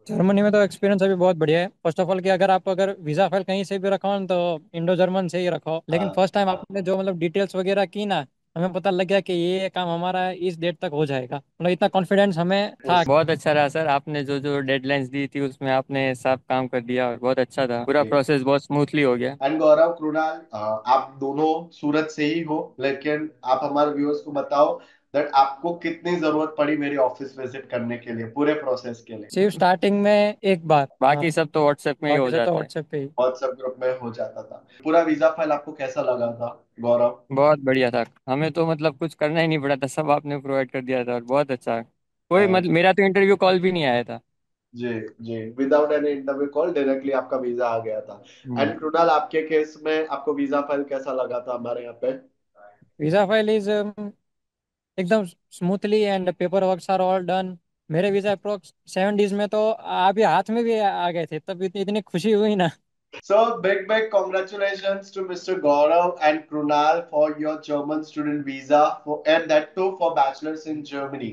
Germany में तो experience अभी बहुत बढ़िया है। फर्स्ट ऑफ ऑल कि अगर वीज़ा फाइल कहीं से भी रखो ना, तो इंडो जर्मन से ही रखो। लेकिन हाँ। फर्स्ट टाइम आपने जो मतलब डिटेल्स वगैरह की ना, हमें पता लग गया कि ये काम हमारा इस डेट तक हो जाएगा। मतलब इतना कॉन्फिडेंस हमें था। बहुत अच्छा रहा सर, आपने जो जो डेडलाइंस दी थी उसमें आपने सब काम कर दिया और बहुत अच्छा था, पूरा प्रोसेस बहुत स्मूथली हो गया। एंड गौरव, कृणाल, आप दोनों सूरत से ही हो, लेकिन आप हमारे व्यूअर्स को बताओ दैट आपको कितनी जरूरत पड़ी मेरी ऑफिस विजिट करने के लिए, पूरे प्रोसेस के लिए। सिर्फ स्टार्टिंग में एक बार। हाँ। बाकी सब तो व्हाट्सएप में ही बाकी हो से तो जाता है। व्हाट्सएप पे ही। व्हाट्सएप ग्रुप में हो जाता था। पूरा वीजा फाइल आपको कैसा लगा था, गौरव? बहुत बढ़िया था, हमें तो मतलब कुछ करना ही नहीं पड़ा था, सब आपने प्रोवाइड कर दिया था और बहुत अच्छा। कोई एंड मतलब मेरा तो इंटरव्यू कॉल भी नहीं आया था। जी, जी, without any interview call directly आपका वीजा आ गया था। हम्म। एंड कृणाल, आपके केस में आपको वीजा फाइल कैसा लगा था हमारे यहाँ पे? वीज़ा फाइल इज एकदम smoothly and paper work are all done. मेरे वीज़ा अप्रोक्स 7 डेज में तो अभी हाथ में भी आ गए थे, तब इतनी इतनी खुशी हुई ना। So big congratulations to Mr. Gaurav and Krunal for your German student visa and that too for bachelor's in Germany.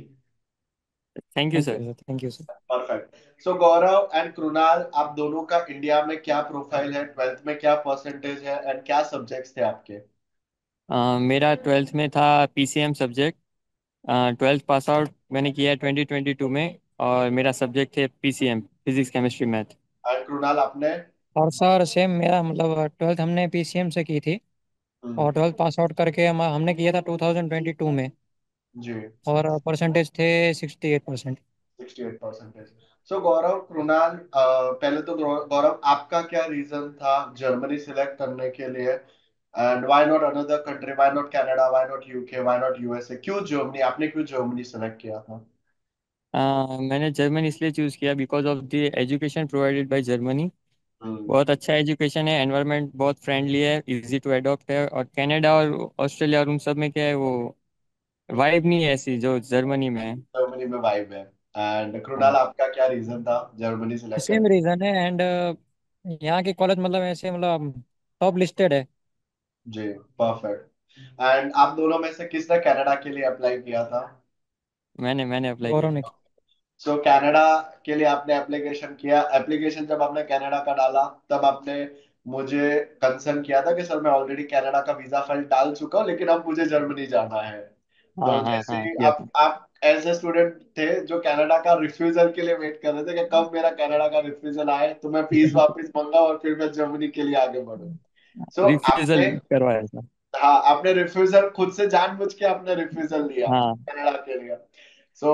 Thank you thank sir. You sir, thank you sir. Perfect. So Gaurav and Krunal, आप दोनों का India में क्या profile है, twelfth में क्या percentage है and क्या सब्जेक्ट्स थे आपके? मेरा ट्वेल्थ में था PCM subject. Twelfth pass out मैंने किया है 2022 में। और मेरा सब्जेक्ट है PCM, physics chemistry math. And Krunal, आपने? और सर सेम मेरा मतलब ट्वेल्थ हमने पीसीएम से की थी। हम्म, और ट्वेल्थ पास आउट करके हमने किया था 2022 में। जी, और परसेंटेज थे 68%। 68%। सो गौरव, कृणाल, पहले तो गौरव, आपका क्या रीजन था जर्मनी सिलेक्ट करने के लिए? And why not another country, why not Canada, why not UK, why not USA? क्यों जर्मनी, आपने क्यों जर्मनी सिलेक्ट किया था? मैंने जर्मनी इसलिए चूज़ किया because of the education provided by Germany. हम्म, बहुत अच्छा एजुकेशन है, एनवायरनमेंट बहुत फ्रेंडली है, इजी टू अडॉप्ट है। और कनाडा और ऑस्ट्रेलिया और उन सब में क्या है, वो वाइब नहीं है ऐसी जो जर्मनी में है। जर्मनी में वाइब है। एंड कृणाल, हाँ। आपका क्या रीजन था जर्मनी सिलेक्ट सेम करने? रीज़न है। एंड यहाँ के कॉलेज मतलब ऐसे मतलब टॉप लिस्टेड है। जी, परफेक्ट। एंड आप दोनों में से किसने कनाडा के लिए अप्लाई किया था? मैंने अप्लाई गौरव किया। ने। सो कनाडा के लिए आपने एप्लीकेशन किया। एप्लीकेशन जब आपने कनाडा का डाला, तब आपने मुझे कंसर्न किया था कि सर मैं ऑलरेडी कनाडा का वीजा फाइल डाल चुका हूँ, लेकिन अब मुझे जर्मनी जाना है। तो हाँ हाँ जैसे हाँ, ही किया था। आप एज ए स्टूडेंट थे जो कनाडा का रिफ्यूजल के लिए वेट कर रहे थे कि कब मेरा कनाडा का रिफ्यूजल आए तो मैं फीस वापस मंगाऊं और फिर मैं जर्मनी के लिए आगे बढ़ूं। सो रिफ्यूजल आपने, करवाया था। हाँ, आपने रिफ्यूजल खुद से जानबूझ के आपने रिफ्यूजल लिया हाँ कनाडा के लिए। So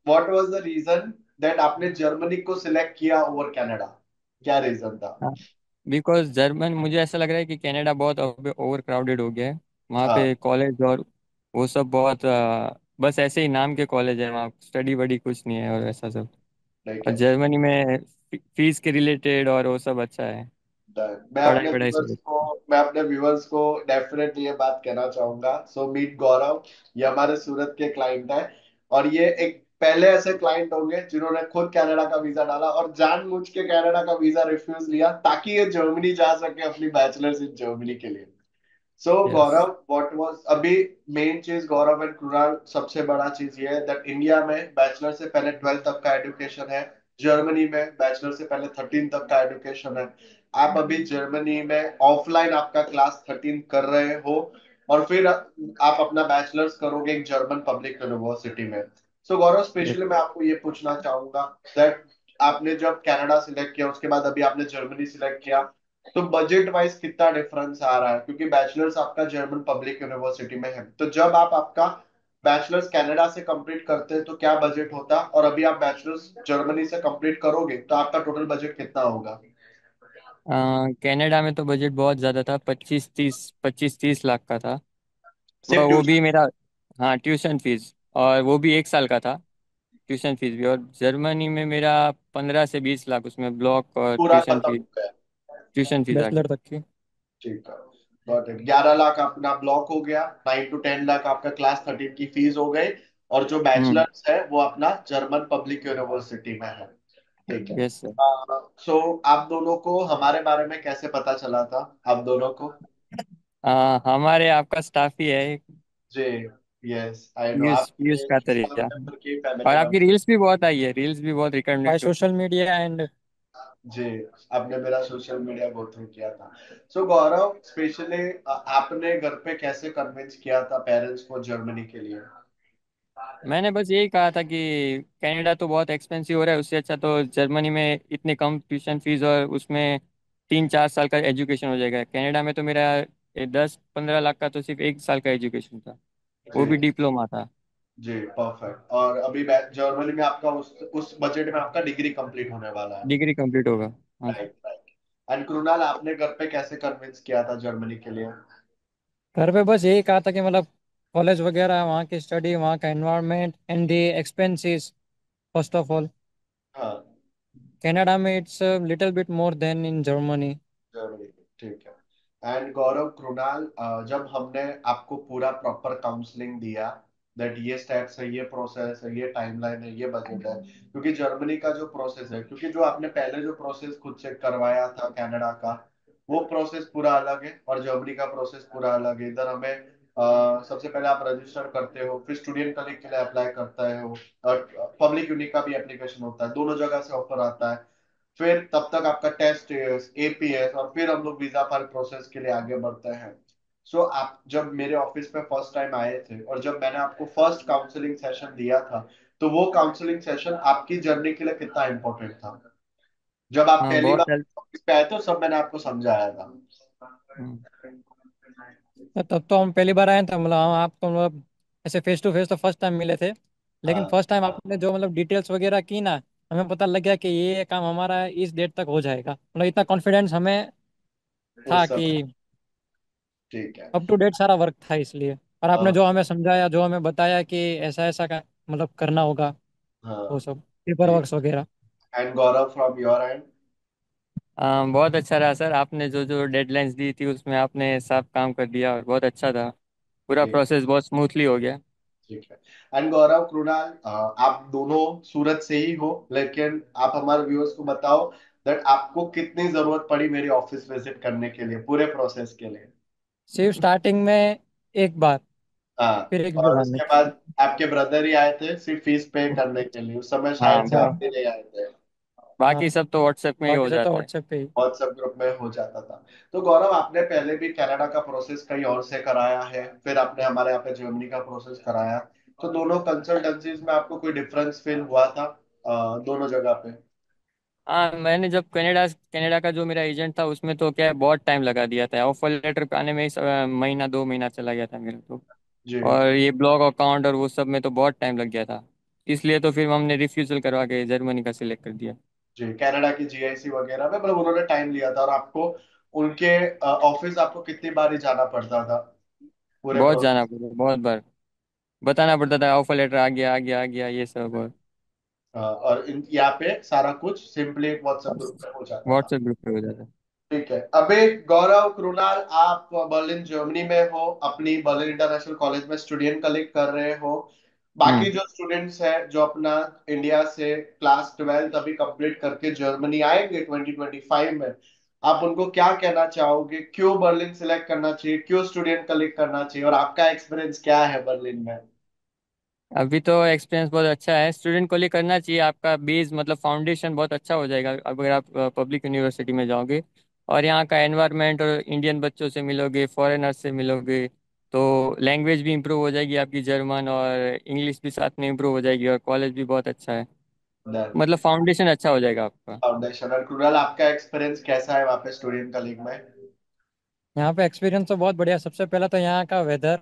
what was the reason that आपने जर्मनी को सिलेक्ट किया ओवर कनाडा? क्या रीजन था? हाँ, बिकॉज जर्मन मुझे ऐसा लग रहा है कि कनाडा बहुत ओवर क्राउडेड हो गया है। वहाँ हाँ, पे कॉलेज और वो सब बहुत बस ऐसे ही नाम के कॉलेज है, वहाँ स्टडी बड़ी कुछ नहीं है और ऐसा सब। ठीक और है। जर्मनी में फीस के रिलेटेड और वो सब अच्छा है। Done. पढ़ाई वढ़ाई सब अच्छी है। मैं अपने व्यूअर्स को डेफिनेटली ये बात कहना चाहूंगा। सो मीट गौरव, ये हमारे सूरत के क्लाइंट है। और ये एक पहले ऐसे क्लाइंट होंगे जिन्होंने खुद कनाडा का वीजा डाला और जानबूझ के कनाडा का वीजा रिफ्यूज लिया ताकि ये जर्मनी जा सके अपनी बैचलर्स इन जर्मनी के लिए। So yes. Gaurav, what was अभी मेन चीज, गौरव एंड कृणाल, सबसे बड़ा चीज ये है दैट इंडिया में बैचलर से पहले 12 तक का एजुकेशन है। जर्मनी में बैचलर से पहले 13 तक का एजुकेशन है। आप अभी जर्मनी में ऑफलाइन आपका क्लास 13 कर रहे हो और फिर आप अपना बैचलर्स करोगे एक जर्मन पब्लिक यूनिवर्सिटी में। सो गौरव, यस। स्पेशली मैं आपको ये पूछना चाहूंगा दैट आपने जब कनाडा सिलेक्ट किया, उसके बाद अभी आपने जर्मनी सिलेक्ट किया, तो बजट वाइज कितना डिफरेंस आ रहा है? क्योंकि बैचलर्स आपका जर्मन पब्लिक यूनिवर्सिटी में है, तो जब आप आपका बैचलर्स कनाडा से कंप्लीट करते हैं तो क्या बजट होता, और अभी आप बैचलर्स जर्मनी से कंप्लीट करोगे तो आपका टोटल बजट कितना होगा? कनाडा में तो बजट बहुत ज़्यादा था, 25-30 लाख का था। सिर्फ वो भी ट्यूशन? मेरा। हाँ, ट्यूशन फीस। और वो भी 1 साल का था, ट्यूशन फीस भी। और जर्मनी में मेरा 15 से 20 लाख उसमें ब्लॉक और पूरा ट्यूशन खत्म फीस। हो गया? ट्यूशन फीस आ गई। बैचलर तक की। ठीक है, गॉट इट। 11 लाख अपना ब्लॉक हो गया, 9 to 10 लाख आपका क्लास 13 की फीस हो गई। और जो हम्म। बैचलर्स है वो अपना जर्मन पब्लिक यूनिवर्सिटी में है। ठीक है। Yes sir. सो आप दोनों को हमारे बारे में कैसे पता चला था, आप दोनों को? हमारे आपका स्टाफ ही है। जी, यस आई नो, पीयूष आप पीयूष मेरे कातरिया। मेंबर की और फैमिली आपकी मेंबर। रील्स भी बहुत आई है, रील्स भी बहुत by recommended. Social media and. जी, आपने मेरा सोशल मीडिया गो थ्रू किया था। सो गौरव, स्पेशली आपने घर पे कैसे कन्विंस किया था पेरेंट्स को जर्मनी के लिए? मैंने बस यही कहा था कि कनाडा तो बहुत एक्सपेंसिव हो रहा है, उससे अच्छा तो जर्मनी में इतने कम ट्यूशन फीस और उसमें 3-4 साल का एजुकेशन हो जाएगा। कनाडा में तो मेरा 10-15 लाख का तो सिर्फ 1 साल का एजुकेशन था, वो जी भी डिप्लोमा था। जी, परफेक्ट। और अभी जर्मनी में आपका उस बजट में आपका डिग्री कंप्लीट होने वाला है। डिग्री कंप्लीट होगा। हाँ जी। Right right. एंड कृणाल, आपने घर पे कैसे कन्विंस किया था जर्मनी के लिए? घर पे बस यही कहा था कि मतलब कॉलेज वगैरह, वहाँ की स्टडी, वहाँ का environment and the expenses, first of all हाँ, कनाडा में it's little bit more then in Germany. Germany, ठीक है। एंड गौरव, कृणाल, जब हमने आपको पूरा प्रॉपर काउंसलिंग दिया, दैट ये स्टेप्स है, ये प्रोसेस है, ये टाइमलाइन है, ये बजट है, क्योंकि जर्मनी का जो प्रोसेस है, क्योंकि जो आपने पहले जो प्रोसेस खुद से करवाया था कनाडा का, वो प्रोसेस पूरा अलग है और जर्मनी का प्रोसेस पूरा अलग है। इधर हमें सबसे पहले आप रजिस्टर करते हो, फिर स्टूडेंट कलीग के लिए अप्लाई करता है हो, और पब्लिक यूनिक का भी एप्लीकेशन होता है, दोनों जगह से ऑफर आता है। फिर तब तक आपका टेस्ट, एपीएस, और फिर हम लोग वीजा फाइल प्रोसेस के लिए आगे बढ़ते हैं। सो आप जब मेरे ऑफिस में फर्स्ट टाइम आए थे और जब मैंने आपको फर्स्ट काउंसलिंग सेशन दिया था, तो वो काउंसलिंग सेशन आपकी जर्नी के लिए कितना इंपॉर्टेंट था? जब आप हाँ पहली बहुत बार हेल्प। ऑफिस पे आए थे, सब मैंने आपको समझाया था। तब तो हम पहली बार आए थे, मतलब हम आपको मतलब ऐसे फेस टू फेस तो फर्स्ट टाइम मिले थे, लेकिन हाँ, फर्स्ट टाइम आपने जो मतलब डिटेल्स वगैरह की ना, हमें पता लग गया कि ये काम हमारा इस डेट तक हो जाएगा। मतलब इतना कॉन्फिडेंस हमें था उस कि समय, ठीक है। अप टू डेट सारा वर्क था इसलिए। और आपने हाँ जो हमें समझाया, जो हमें बताया कि ऐसा ऐसा का मतलब करना होगा, वो हाँ, सब पेपर ठीक। वर्क वगैरह। And Gaurav, from your and? बहुत अच्छा रहा सर, आपने जो जो डेडलाइंस दी थी उसमें आपने सब काम कर दिया और बहुत अच्छा था, पूरा ठीक, प्रोसेस बहुत स्मूथली हो गया। ठीक है। एंड गौरव, कृणाल, आप दोनों सूरत से ही हो, लेकिन आप हमारे व्यूअर्स को बताओ दैट आपको कितनी जरूरत पड़ी मेरी ऑफिस विजिट करने के लिए, पूरे प्रोसेस के लिए? सिर्फ स्टार्टिंग में एक बार, हाँ, फिर एक भी और बार उसके नहीं। बाद आपके ब्रदर ही आए थे सिर्फ फीस पे करने के लिए, उस समय हाँ शायद से आप हाँ, भी नहीं आए थे। बाकी हाँ, सब तो व्हाट्सएप में ही हो बाकी सब तो जाता है। व्हाट्सएप पे ही। व्हाट्सएप ग्रुप में हो जाता था। तो गौरव, आपने पहले भी कनाडा का प्रोसेस कहीं और से कराया है, फिर आपने हमारे यहाँ पे जर्मनी का प्रोसेस कराया, तो दोनों कंसल्टेंसीज में आपको कोई डिफरेंस फील हुआ था दोनों जगह पे? हाँ, मैंने जब कनाडा कनाडा का जो मेरा एजेंट था उसमें तो क्या है, बहुत टाइम लगा दिया था, ऑफर लेटर पे आने में ही महीना 2 महीना चला गया था मेरा तो। जी और ये ब्लॉग अकाउंट और वो सब में तो बहुत टाइम लग गया था, इसलिए तो फिर हमने रिफ्यूजल करवा के जर्मनी का सिलेक्ट कर दिया। जी, कनाडा की जीआईसी वगैरह में मतलब उन्होंने टाइम लिया था, और आपको उनके ऑफिस आपको कितनी बार ही जाना पड़ता था पूरे बहुत जाना प्रोसेस? पड़ा, बहुत बार बताना पड़ता था ऑफर लेटर आ गया आ गया आ गया ये सब, और और यहाँ पे सारा कुछ सिंपली एक व्हाट्सएप ग्रुप पे हो जाता था। व्हाट्सएप ग्रुप पे हो जाता। ठीक है। अबे गौरव, कृणाल, आप बर्लिन जर्मनी में हो, अपनी बर्लिन इंटरनेशनल कॉलेज में स्टूडेंट कलेक्ट कर रहे हो। बाकी हम्म। जो स्टूडेंट्स हैं जो अपना इंडिया से क्लास 12 अभी कंप्लीट करके जर्मनी आएंगे 2025 में, आप उनको क्या कहना चाहोगे? क्यों बर्लिन सिलेक्ट करना चाहिए, क्यों स्टूडेंट कलेक्ट करना चाहिए, और आपका एक्सपीरियंस क्या है बर्लिन में? अभी तो एक्सपीरियंस बहुत अच्छा है, स्टूडेंट को लिए करना चाहिए, आपका बेस मतलब फाउंडेशन बहुत अच्छा हो जाएगा अगर आप पब्लिक यूनिवर्सिटी में जाओगे। और यहाँ का एनवायरनमेंट और इंडियन बच्चों से मिलोगे, फॉरेनर्स से मिलोगे, तो लैंग्वेज भी इम्प्रूव हो जाएगी आपकी, जर्मन और इंग्लिश भी साथ में इम्प्रूव हो जाएगी, और कॉलेज भी बहुत अच्छा है, मतलब फाउंडेशन अच्छा हो जाएगा आपका। फाउंडेशन। और कृणाल, आपका एक्सपीरियंस कैसा है वहाँ पे स्टूडेंट कलीग में? यहाँ पे एक्सपीरियंस तो बहुत बढ़िया। सबसे पहला तो यहाँ का वेदर,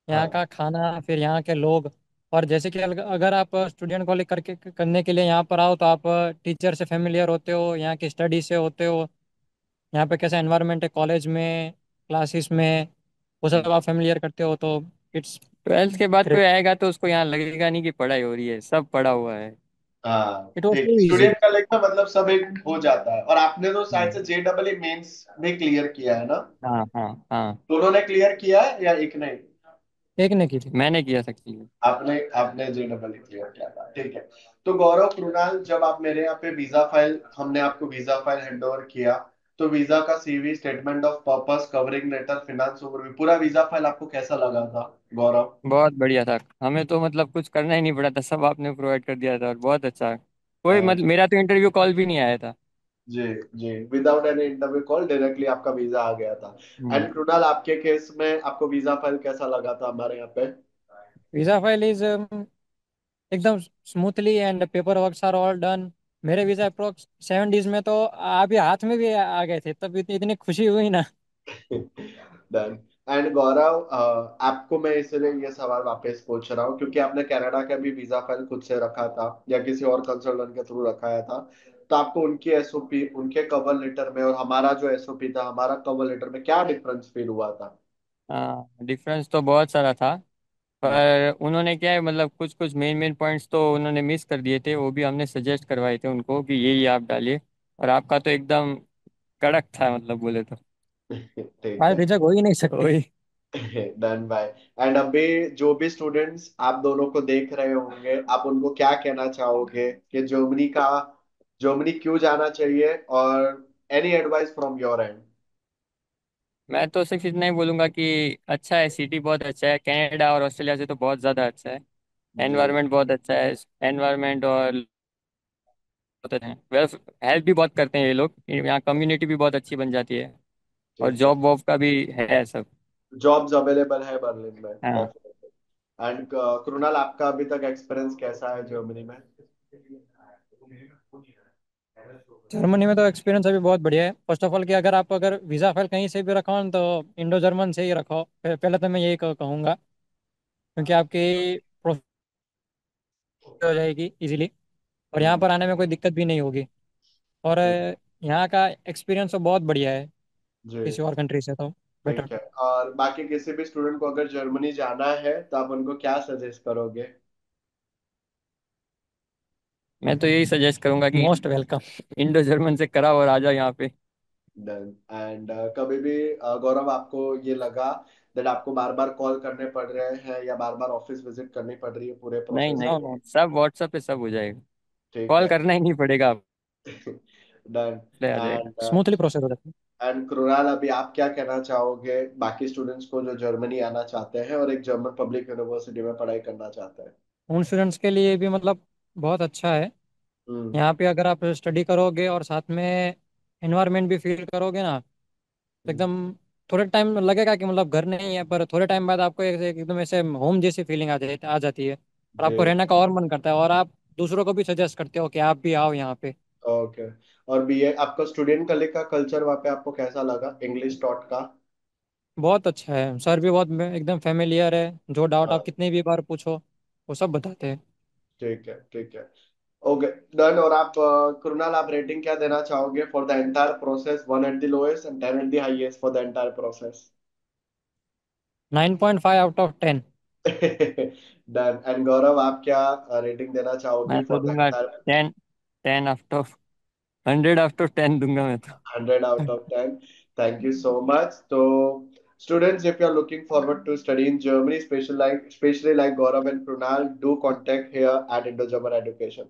यहाँ हाँ का खाना, फिर यहाँ के लोग। और जैसे कि अगर आप स्टूडेंट कॉलेज करके करने के लिए यहाँ पर आओ, तो आप टीचर से फेमिलियर होते हो, यहाँ की स्टडी से होते हो, यहाँ पे कैसा एनवायरनमेंट है कॉलेज में, क्लासेस में, वो सब आप फेमिलियर करते हो, तो इट्स ट्वेल्थ के बाद कोई ग्रेट। आएगा तो उसको यहाँ लगेगा नहीं कि पढ़ाई हो रही है, सब पढ़ा हुआ है। हाँ, इट वॉज ठीक। So easy. स्टूडेंट का लाइफ में मतलब सब एक हो जाता है। और आपने तो शायद से हम्म। जेडबल मेंस भी क्लियर किया है ना? हाँ हाँ हाँ। दोनों ने क्लियर किया है या एक ने? एक ने की थी। मैंने किया सकती है। आपने आपने जेडबल क्लियर किया था, ठीक है। तो गौरव, कृणाल, जब आप मेरे यहाँ पे वीजा फाइल, हमने आपको वीजा फाइल हैंड ओवर किया, तो वीजा का CV, statement of purpose, covering letter, finance overview, पूरा वीजा फाइल आपको कैसा लगा था गौरव? बहुत बढ़िया था। हमें तो मतलब कुछ करना ही नहीं पड़ा था, सब आपने प्रोवाइड कर दिया था और बहुत अच्छा। कोई एंड मतलब मेरा तो इंटरव्यू कॉल भी नहीं आया था। जी, जी, without any interview call directly आपका वीजा आ गया था। हम्म। एंड कृणाल, आपके केस में आपको वीजा फाइल कैसा लगा था हमारे यहाँ पे? वीजा फाइल इज एकदम smoothly and paper work are all done. मेरे वीजा अप्रोक्स 7 डेज में तो अभी हाथ में भी आ गए थे, तब इतनी खुशी हुई ना। डन। एंड गौरव, आपको मैं इसलिए ये सवाल वापस पूछ रहा हूँ क्योंकि आपने कनाडा का भी वीजा फाइल खुद से रखा था या किसी और कंसल्टेंट के थ्रू रखाया था। तो आपको उनकी एसओपी, उनके कवर लेटर में और हमारा जो एसओपी था, हमारा कवर लेटर में क्या डिफरेंस फील हुआ था? हाँ, डिफरेंस तो बहुत सारा था। पर उन्होंने क्या है, मतलब कुछ कुछ मेन मेन पॉइंट्स तो उन्होंने मिस कर दिए थे, वो भी हमने सजेस्ट करवाए थे उनको कि ये आप डालिए। और आपका तो एकदम कड़क था, मतलब बोले तो। ठीक फाइल है। रिजेक्ट हो ही नहीं सकती। वही। डन भाई। एंड अभी जो भी स्टूडेंट्स आप दोनों को देख रहे होंगे, आप उनको क्या कहना चाहोगे कि जर्मनी क्यों जाना चाहिए, और any advice from your and? मैं तो सिर्फ इतना ही बोलूंगा कि अच्छा है, सिटी बहुत अच्छा है, कनाडा और ऑस्ट्रेलिया से तो बहुत ज़्यादा अच्छा है। जी, एनवायरनमेंट बहुत अच्छा है। एनवायरनमेंट और होते हैं वेल, हेल्प भी बहुत करते हैं ये लोग, यहाँ कम्युनिटी भी बहुत अच्छी बन जाती है। और ठीक है। जॉब वॉब का भी है सब। जॉब्स अवेलेबल है बर्लिन में, हाँ। डेफिनेटली। एंड कृणाल, आपका अभी तक एक्सपीरियंस कैसा है जर्मनी में? जर्मनी में तो एक्सपीरियंस अभी बहुत बढ़िया है। फर्स्ट ऑफ ऑल कि अगर वीज़ा फाइल कहीं से भी रखो तो इंडो जर्मन से ही रखो। पहले तो मैं यही कहूँगा, क्योंकि आपकी प्रोसेस हो जाएगी इजीली, और यहाँ हम्म, पर आने में कोई दिक्कत भी नहीं होगी। और ठीक। यहाँ का एक्सपीरियंस तो बहुत बढ़िया है जी, किसी और कंट्री से तो बेटर। ठीक है। और बाकी किसी भी स्टूडेंट को अगर जर्मनी जाना है तो आप उनको क्या सजेस्ट करोगे? मैं तो यही सजेस्ट करूंगा कि मोस्ट वेलकम। इंडो जर्मन से करा और आ जाओ यहाँ पे। डन। एंड कभी भी गौरव, आपको ये लगा दैट आपको बार बार कॉल करने पड़ रहे हैं या बार बार ऑफिस विजिट करनी पड़ रही है पूरे नहीं प्रोसेस नहीं, नो में? नो। सब व्हाट्सएप पे सब हो जाएगा। ठीक कॉल है। करना ही नहीं पड़ेगा, आप डन। ले आ जाएगा। एंड स्मूथली प्रोसेस हो जाती एंड कृणाल, अभी आप क्या कहना चाहोगे बाकी स्टूडेंट्स को जो जर्मनी आना चाहते हैं और एक जर्मन पब्लिक यूनिवर्सिटी में पढ़ाई करना चाहते हैं? है। उन स्टूडेंट्स के लिए भी मतलब बहुत अच्छा है। हम्म। यहाँ पे अगर आप स्टडी करोगे और साथ में एनवायरनमेंट भी फील करोगे ना, तो हम्म, एकदम थोड़े टाइम लगेगा कि मतलब घर नहीं है, पर थोड़े टाइम बाद आपको एकदम ऐसे होम जैसी फीलिंग आ जाती है, और जी। आपको रहने का और मन करता है, और आप दूसरों को भी सजेस्ट करते हो कि आप भी आओ यहाँ पे। ओके। और बीए आपका स्टूडेंट कॉलेज का कल्चर वहाँ पे आपको कैसा लगा, इंग्लिश टॉट का? बहुत अच्छा है, सर भी बहुत एकदम फेमिलियर है, जो डाउट आप हाँ, कितनी भी बार पूछो वो सब बताते हैं। ठीक है, ठीक है। Okay, done. और आप कृणाल, आप रेटिंग क्या देना चाहोगे for the entire process, 1 at the lowest and 10 at the highest for the entire process? 9.5 out of 10। Done. And Gaurav, आप क्या रेटिंग देना मैं चाहोगे तो फॉर द दूंगा एंटायर? 10, 10 आउट ऑफ 10 दूंगा मैं तो। 100 out of 10. Thank you so much. So, students, if you are looking forward to study in Germany, especially like Gaurav and Krunal, do contact here at Indo-German Education.